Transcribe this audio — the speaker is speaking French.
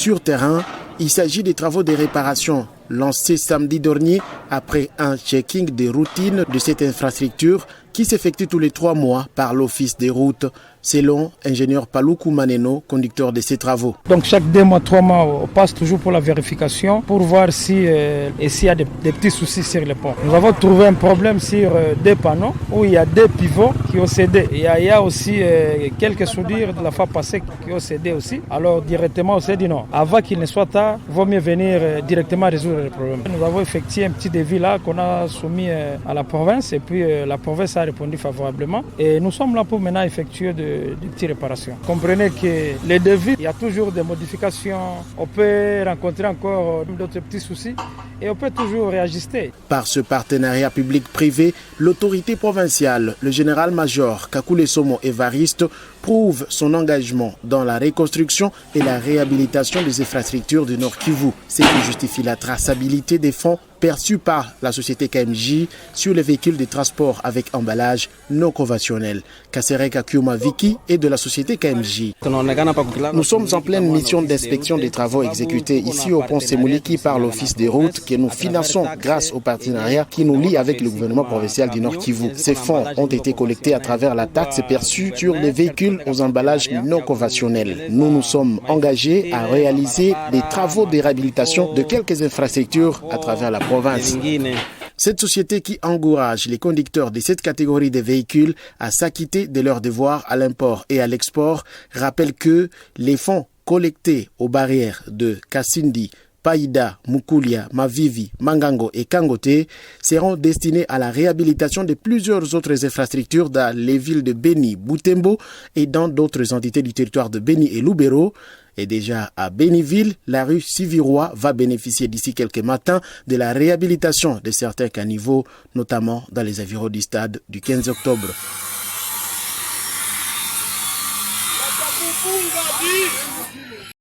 Sur terrain, il s'agit des travaux de réparation lancés samedi dernier après un checking de routine de cette infrastructure qui s'effectue tous les 3 mois par l'Office des routes, selon ingénieur Paluku Maneno, conducteur de ces travaux. Donc chaque 2 mois, 3 mois, on passe toujours pour la vérification pour voir s'il y a des petits soucis sur le pont. Nous avons trouvé un problème sur 2 panneaux où il y a 2 pivots qui ont cédé. Il y a aussi quelques soudures de la fois passée qui ont cédé aussi. Alors directement on s'est dit non, avant qu'il ne soit tard, il vaut mieux venir directement résoudre le problème. Nous avons effectué un petit devis là qu'on a soumis à la province et puis la province a répondu favorablement. Et nous sommes là pour maintenant effectuer des petites réparations. Comprenez que les devis, il y a toujours des modifications. On peut rencontrer encore d'autres petits soucis et on peut toujours réajuster. Par ce partenariat public-privé, l'autorité provinciale, le général-major Kakule Somo Évariste, prouve son engagement dans la reconstruction et la réhabilitation des infrastructures du Nord Kivu, ce qui justifie la traçabilité des fonds perçus par la société KMJ sur les véhicules de transport avec emballage non conventionnel. Kasereka Kyuma Viki est de la société KMJ. Nous sommes en pleine mission d'inspection des travaux exécutés ici au pont Semouliki par l'Office des routes que nous finançons grâce au partenariat qui nous lie avec le gouvernement provincial du Nord Kivu. Ces fonds ont été collectés à travers la taxe perçue sur les véhicules aux emballages non conventionnels. Nous nous sommes engagés à réaliser des travaux de réhabilitation de quelques infrastructures à travers la province. Cette société qui encourage les conducteurs de cette catégorie de véhicules à s'acquitter de leurs devoirs à l'import et à l'export rappelle que les fonds collectés aux barrières de Kasindi, Païda, Mukulia, Mavivi, Mangango et Kangote seront destinés à la réhabilitation de plusieurs autres infrastructures dans les villes de Beni, Butembo et dans d'autres entités du territoire de Beni et Lubero. Et déjà à Béniville, la rue Sivirois va bénéficier d'ici quelques matins de la réhabilitation de certains caniveaux, notamment dans les environs du stade du 15 octobre.